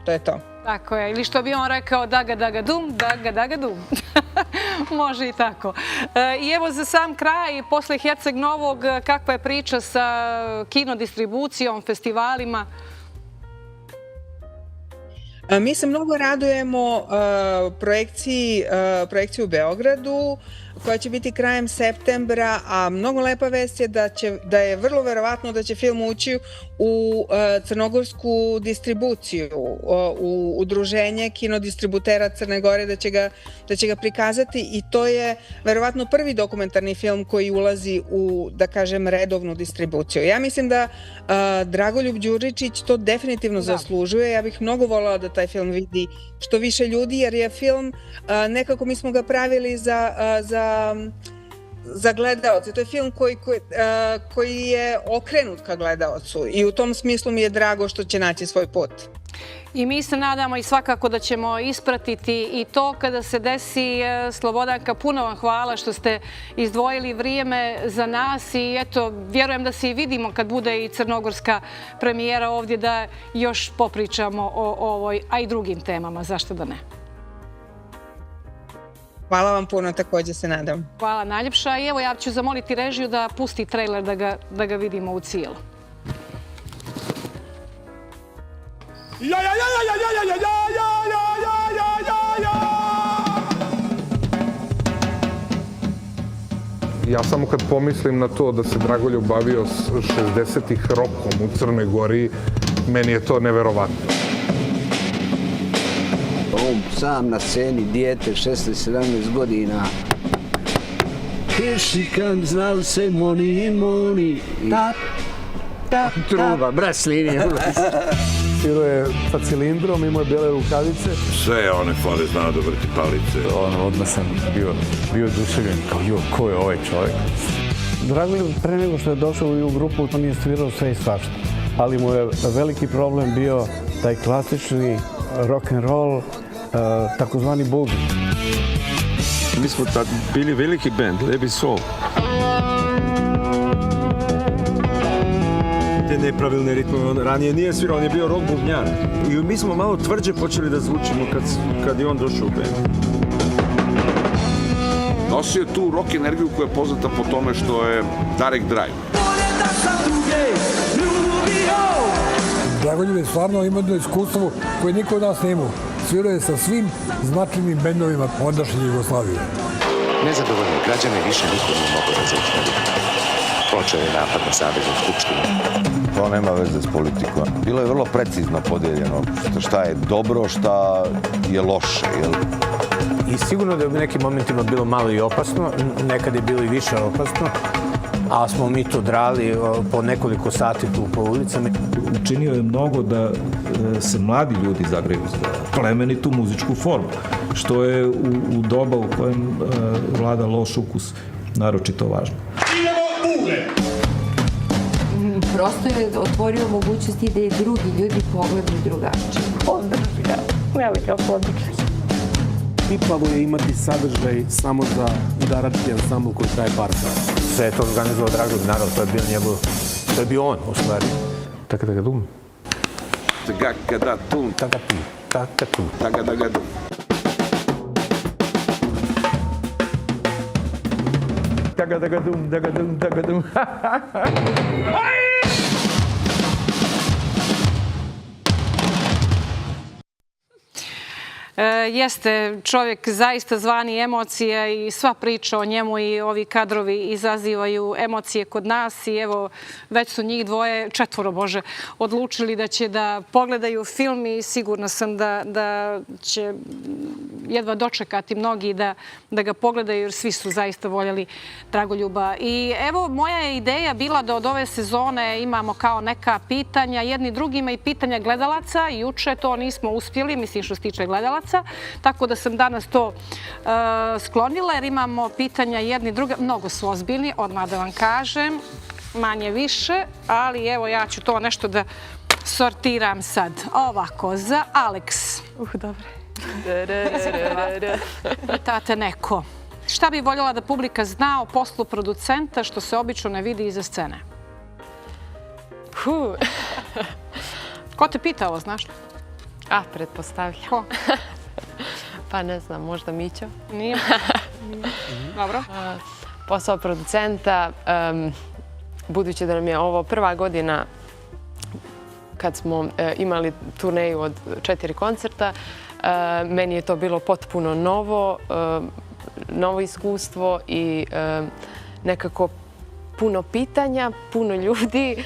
to je to. Tako je, ili što bi on rekao daga daga dum, daga daga dum. Može i tako. I evo za sam kraj, posle Herceg Novog, kakva je priča sa kinodistribucijom, festivalima? Mi se mnogo radujemo projekciji u Beogradu, koja će biti krajem septembra, a mnogo lepa vest je da je vrlo verovatno da će film ući u crnogorsku distribuciju, u udruženje kinodistributera Crne Gore, da će ga prikazati i to je verovatno prvi dokumentarni film koji ulazi u, da kažem, redovnu distribuciju. Ja mislim da Dragoljub Đuričić to definitivno zaslužuje. Ja bih mnogo voljela da taj film vidi što više ljudi, jer je film, nekako mi smo ga pravili za gledaoce. To je film koji je okrenut ka gledaocu i u tom smislu mi je drago što će naći svoj put. I mi se nadamo i svakako da ćemo ispratiti i to kada se desi. Slobodanka, puno vam hvala što ste izdvojili vrijeme za nas i eto, vjerujem da se i vidimo kad bude i crnogorska premijera ovdje, da još popričamo o ovoj, a i drugim temama, zašto da ne. Hvala vam puno, također se nadam. Hvala najljepša i evo ja ću zamoliti režiju da pusti trailer da ga vidimo u cijelu. Ja samo kad pomislim na to da se Dragoljub bavio 60-ih rokom u Crnoj Gori, meni je to neverovatno. On sam na sceni, dijete, 16-17 godina. Kešikam, znali se, moni, truba, bras linije. Svirao je sa cilindrom, imao je bele rukavice. Sve one fore znao da vrti palice. Odmah sam bio oduševljen, kao ko je ovaj čovjek. Dragoljub pre nego što je došao u grupu, on je svirao sve i svašta. Ali mu je veliki problem bio taj klasični rock and roll, takozvani boogie. Mi smo tad bili veliki band, Lebi Soul. Te nepravilne ritme, on ranije nije svirao, on je bio rock bubnjar. I mi smo malo tvrđe počeli da zvučimo kad je on došao u band. Nosio je tu rock energiju koja je poznata po tome što je direct drive. Dragoljub je stvarno imao jedno iskustvo koje niko od nas ne imao. Svirao je sa svim značajnim bendovima ondašnje Jugoslavije. Nezadovoljni građane više niko nije mogo da zaustavi. Počeo je napad na Saveznu skupštinu. To nema veze s politikom. Bilo je vrlo precizno podeljeno šta je dobro, šta je loše. I sigurno da je u nekim momentima bilo malo i opasno, nekad je bilo i više opasno, ali smo mi to drali po nekoliko sati tu po ulicama. Učinio je mnogo da se mladi ljudi zagreju za plemenitu muzičku formu, što je u doba u kojem vlada loš ukus naročito važno. Prosto je otvorio mogućnosti da i drugi ljudi pogledaju drugačije. Podrška, velika podrška. Pipavo je imati sadržaj samo za udarački ansambl koji traje par sata. Sve je to organizovao Dragoljub, naravno, to je bio on, u stvari. Taka-taka-dum. Taka-da-tum. Taka-tum. Taka-tum. Taka-da-ga-dum. Taka-taka-dum, taka-dum, taka-dum. Jeste čovjek zaista zvani emocija i sva priča o njemu i ovi kadrovi izazivaju emocije kod nas i evo već su njih četvoro odlučili da će da pogledaju film i sigurna sam da će jedva dočekati mnogi da ga pogledaju jer svi su zaista voljeli Dragoljuba. I evo moja je ideja bila da od ove sezone imamo kao neka pitanja jedni drugima i pitanja gledalaca. Juče to nismo uspjeli, mislim što se tiče gledalaca. Tako da sam danas to sklonila jer imamo pitanja jedni druga. Mnogo su ozbiljni, odmah da vam kažem, manje više, ali evo ja ću to nešto da sortiram sad. Ovako, za Aleks. Dobro. Pitate neko. Šta bi voljela da publika zna o poslu producenta što se obično ne vidi iza scene? Ko te pita ovo, znaš? Pretpostavljam. Ko? Pa ne znam, možda Mićo. Nije. Dobro. Posao producenta, budući da nam je ovo prva godina kad smo imali turneju od 4 koncerta, meni je to bilo potpuno novo iskustvo i nekako puno pitanja, puno ljudi.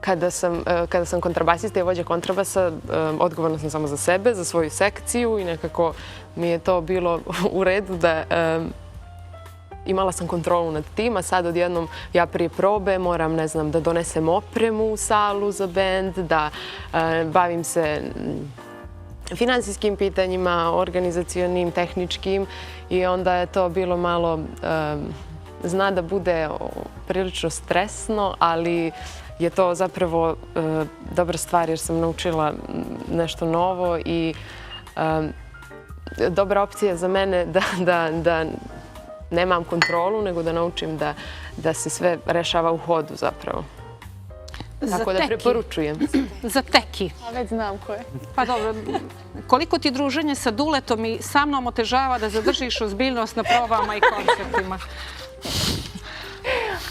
Kada sam kontrabasista i vođa kontrabasa, odgovorna sam samo za sebe, za svoju sekciju i nekako mi je to bilo u redu da imala sam kontrolu nad tim, a sad odjednom ja prije probe moram, ne znam, da donesem opremu u salu za bend, da bavim se finansijskim pitanjima, organizacionim, tehničkim i onda je to bilo malo, zna da bude prilično stresno, ali je to zapravo dobra stvar jer sam naučila nešto novo i dobra opcija za mene da nemam kontrolu, nego da naučim da se sve rešava u hodu zapravo. Tako da preporučujem. Za teki. A već znam ko je. Pa dobro, koliko ti druženje sa Duletom i sa mnom otežava da zadržiš ozbiljnost na probama i koncertima?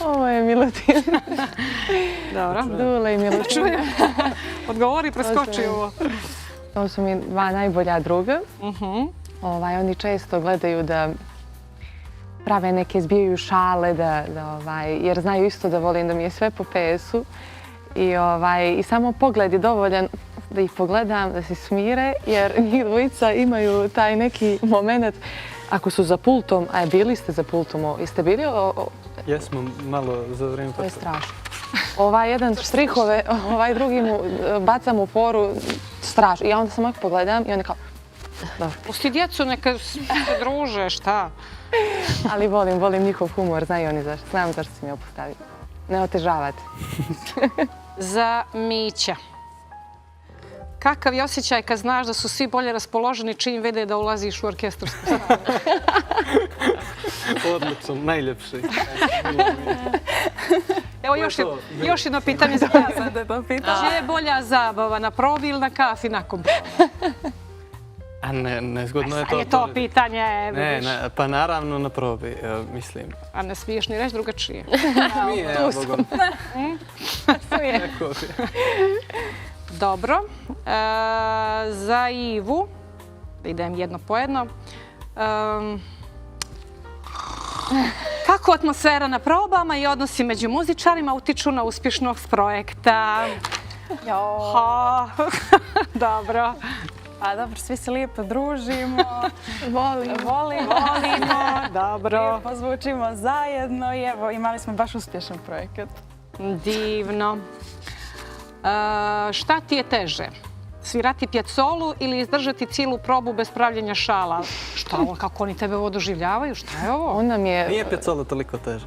Ovo je Milutin. Dobro. Dule i Milutin. Odgovori, preskoči ovo. To su mi dva najbolja druga. Oni često gledaju da prave neke, zbijaju šale, jer znaju isto da volim da mi je sve po PS-u. I samo pogled je dovoljan da ih pogledam, da se smire, jer njih dvojica imaju taj neki moment. Ako su za pultom, a bili ste za pultom, jeste bili? Jesmo malo za vrijeme. To je strašno. Ovaj jedan štrihove, ovaj drugi mu baca mu foru, strašno. I ja onda samo pogledam i on je kao... Pusti djecu, neka se druže, šta? Ali volim njihov humor, znaju oni zašto. Znam zašto si mi opustavio. Ne otežavate. Za Mića. Kakav je osjećaj kad znaš da su svi bolje raspoloženi čim vide da ulaziš u orkestarsku salu? Odlično, najljepši. Evo još jedno pitanje za vas. Gdje je bolja zabava, na probi ili na kafi nakon probe? A nezgodno je to. Je to pitanje, vidiš? Ne, pa naravno na probi, mislim. A ne smiješ ni reći drugačije. Smije, ja Bogom. Smije. Dobro. Za Ivu, da idem jedno po jedno. Kako atmosfera na probama i odnosi među muzičarima utiču na uspješnost projekta? Dobro. A dobro, svi se lijepo družimo. Volimo. Dobro. Lijepo zvučimo zajedno i evo, imali smo baš uspješan projekat. Divno. Šta ti je teže? Svirati pjecolu ili izdržati cijelu probu bez pravljenja šala? Šta ovo, kako oni tebe ovo doživljavaju? Šta je ovo? Nije pjecola toliko teže.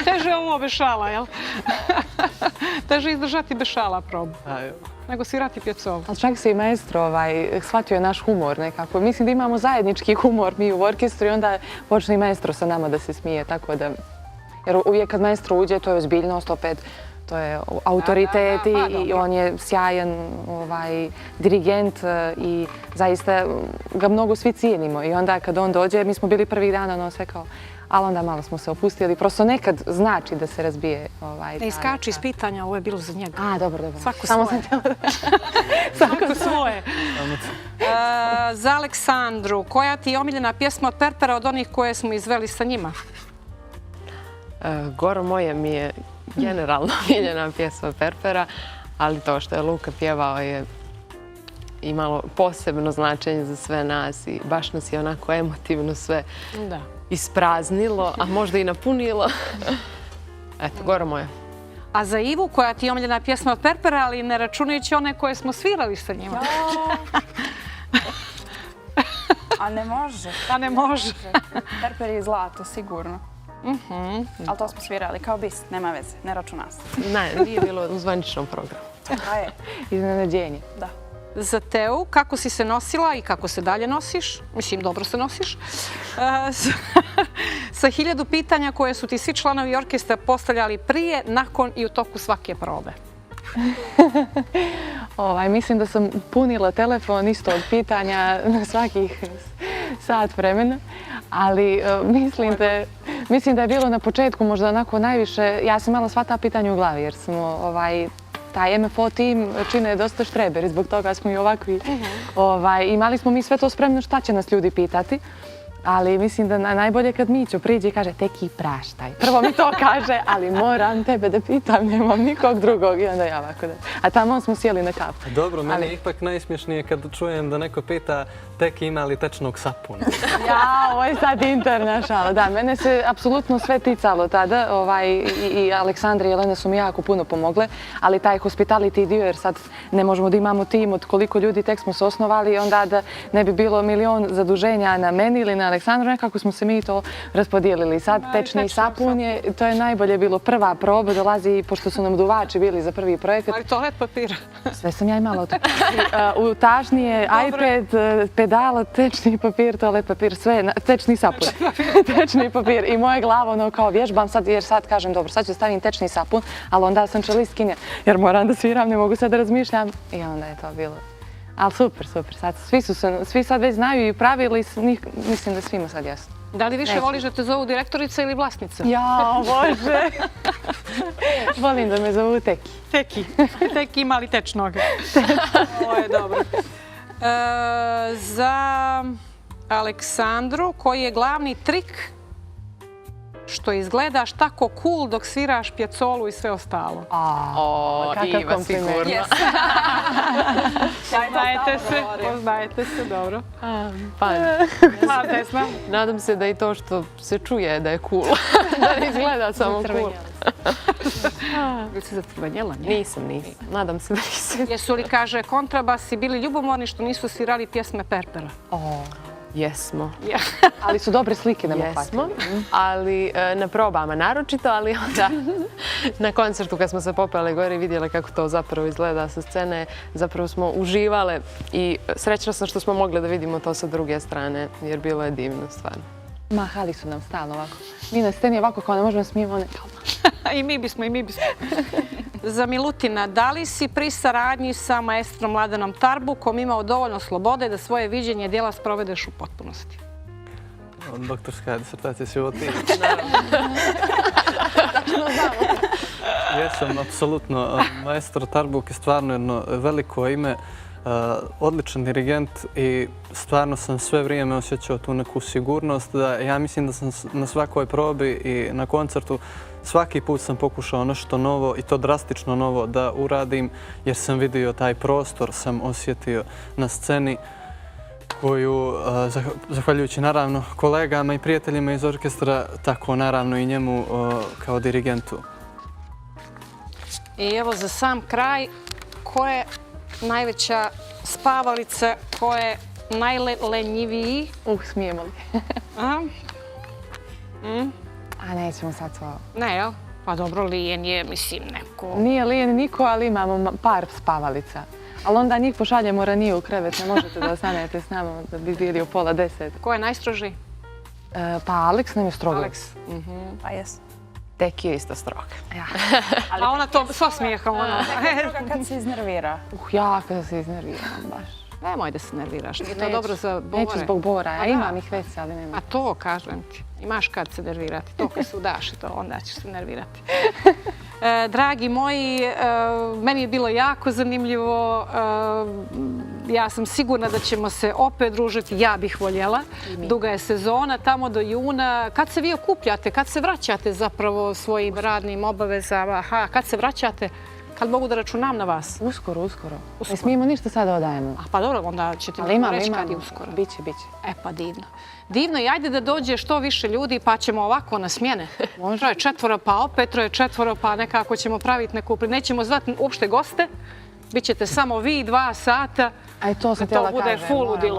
Teže je ovo bez šala, jel? Teže izdržati bez šala probu. Nego svirati pjecolu. Ali čak se i maestro shvatio naš humor nekako. Mislim da imamo zajednički humor mi u orkestru i onda počne i maestro sa nama da se smije. Tako da, jer uvijek kad maestro uđe, to je ozbiljnost opet. To je autoritet i on je sjajan dirigent i zaista ga mnogo svi cijenimo. I onda kad on dođe, mi smo bili prvih dana, ono sve kao, ali onda malo smo se opustili. Prosto nekad znači da se razbije. Ne iskači iz pitanja, ovo je bilo za njega. A, dobro. Svako svoje. Svako svoje. Za Aleksandru, koja ti je omiljena pjesma od Perpera od onih koje smo izveli sa njima? Goro moje mi je generalno omiljena pjesma Perpera, ali to što je Luka pjevao je imalo posebno značenje za sve nas i baš nas je onako emotivno sve ispraznilo, a možda i napunilo. Eto, Goro moja. A za Ivu, koja ti je omiljena pjesma od Perpera, ali ne računajući one koje smo svirali sa njima? A ne može. A ne može. Perper je zlato, sigurno. Ali to smo svirali kao bis, nema veze, ne računa se. Ne, nije bilo u zvaničnom programu. A je. Iznenađenje. Da. Za Teu, kako si se nosila i kako se dalje nosiš? Mislim, dobro se nosiš. Sa 1000 pitanja koje su ti svi članovi orkestra postavljali prije, nakon i u toku svake probe. Mislim da sam punila telefon isto od pitanja na svakih sat vremena, ali mislim da je bilo na početku možda onako najviše, ja sam imala sva ta pitanja u glavi jer smo taj MFO tim čine dosta štreberi, zbog toga smo i ovakvi. Imali smo mi sve to spremno šta će nas ljudi pitati. Ali mislim da najbolje kad Mićo priđe i kaže tek i praštaj. Prvo mi to kaže, ali moram tebe da pitam, nemam nikog drugog. I onda ja ovako da... A tamo smo sjeli na kafu. Dobro, meni je ipak najsmješnije kad čujem da neko pita tek ima li tečnog sapuna. Ja, ovo je sad interna šala. Da, mene se apsolutno sve ticalo tada. I Aleksandra i Jelena su mi jako puno pomogle. Ali taj hospitality dio, jer sad ne možemo da imamo tim od koliko ljudi tek smo se osnovali. Onda da ne bi bilo milion zaduženja na meni ili na Aleksandru, nekako smo se mi to raspodijelili. Sad tečni sapun je, to je najbolje bilo prva proba, dolazi, pošto su nam duvači bili za prvi projekat. Ali toalet papir. Sve sam ja imala od toga. U tažni je iPad, pedala, tečni papir, toalet papir, sve, tečni sapun. Tečni papir. I moja glava ono kao vježbam sad, jer sad kažem, dobro, sad ću stavim tečni sapun, ali onda sam čelistkinja, jer moram da sviram, ne mogu sad da razmišljam. I onda je to bilo. Ali super, super. Svi sad već znaju i pravili, mislim da svima sad jasno. Da li više voliš da te zovu direktorica ili vlasnica? Ja, Bože. Volim da me zovu Teki. Teki. Teki ima li tečnoga? Ovo je dobro. Za Aleksandru, koji je glavni trik što izgledaš tako cool dok sviraš pjecolu i sve ostalo. Kakav kompliment. Poznajete se, dobro. Nadam se da i to što se čuje da je cool. Da ne izgleda samo cool. Jel si zacrvenjela? Nisam. Nadam se da nisam. Jesu li, kaže, kontrabasi bili ljubomorni što nisu svirali pjesme Perpera? Jesmo. Ali su dobre slike da mu Jesmo, ali na probama naročito, ali onda na koncertu kad smo se popele gore i vidjeli kako to zapravo izgleda sa scene, zapravo smo uživale i srećna sam što smo mogli da vidimo to sa druge strane, jer bilo je divno stvarno. Mahali su nam stalno ovako. Mi na sceni ovako kao ne možemo smijemo, one kao I mi bismo. Za Milutina, da li si pri saradnji sa maestrom Mladenom Tarbukom imao dovoljno slobode da svoje viđenje djela sprovedeš u potpunosti? Doktorska disertacija životinja. Jesam, apsolutno. Maestro Tarbuk je stvarno jedno veliko ime, odličan dirigent i stvarno sam sve vrijeme osjećao tu neku sigurnost. Ja mislim da sam na svakoj probi i na koncertu svaki put sam pokušao nešto novo i to drastično novo da uradim jer sam vidio taj prostor, sam osjetio na sceni koju, zahvaljujući naravno kolegama i prijateljima iz orkestra, tako naravno i njemu kao dirigentu. I evo za sam kraj, ko je najveća spavalica, ko je najlenjiviji? Smijemo li? A nećemo sad to. Ne, jel? Pa dobro, lijen je, mislim, neko. Nije lijen niko, ali imamo par spavalica. Ali onda njih pošaljemo ranije u krevet, ne možete da ostanete s nama da bi bili u 9:30. Ko je najstrožiji? Pa Aleks nam je strogo. Aleks. Pa jes. Teki je isto stroga. A ona to s osmijehom. Kad se iznervira. Ja kada se iznerviram baš. Nemoj da se nerviraš, nije to dobro za bore. Neću zbog bora, ja imam ih već, ali nema. A to, kažem ti, imaš kad se nervirati, to kad se udaš i to, onda ćeš se nervirati. Dragi moji, meni je bilo jako zanimljivo, ja sam sigurna da ćemo se opet družiti, ja bih voljela. Duga je sezona, tamo do juna. Kad se vi okupljate, kad se vraćate zapravo svojim radnim obavezama, kad se vraćate? Kad mogu da računam na vas? Uskoro. Ne smijemo ništa sada odajemo. Pa dobro, onda ćete mi reći kad je uskoro. Biće. E pa divno. Divno i ajde da dođe što više ljudi pa ćemo ovako na smjene. 3-4 pa opet 3-4 pa nekako ćemo praviti neku... Nećemo zvati uopšte goste. Bićete samo vi 2 sata. A i to sam htjela kažem.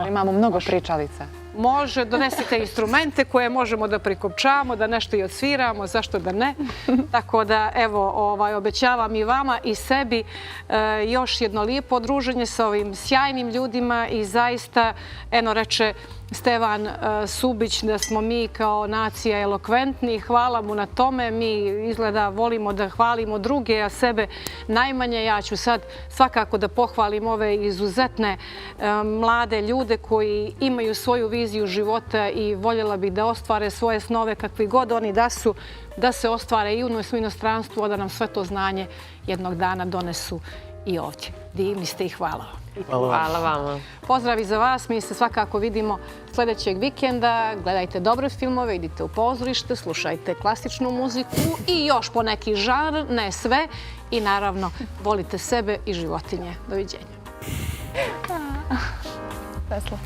Imamo mnogo pričalica. Može, donesite instrumente koje možemo da prikopčamo, da nešto i odsviramo, zašto da ne. Tako da, evo, obećavam i vama i sebi još jedno lijepo druženje sa ovim sjajnim ljudima i zaista, eno reče Stevan Subić da smo mi kao nacija elokventni. Hvala mu na tome. Mi izgleda volimo da hvalimo druge, a sebe najmanje. Ja ću sad svakako da pohvalim ove izuzetne mlade ljude koji imaju svoju viziju života i voljela bih da ostvare svoje snove kakvi god oni da su, da se ostvare i u inostranstvu, a da nam sve to znanje jednog dana donesu i ovdje. Divni ste i hvala vam. Hvala vama. Pozdrav i za vas. Mi se svakako vidimo sljedećeg vikenda. Gledajte dobre filmove, idite u pozorište, slušajte klasičnu muziku i još po neki žanr, ne sve. I naravno, volite sebe i životinje. Doviđenja. Vesla.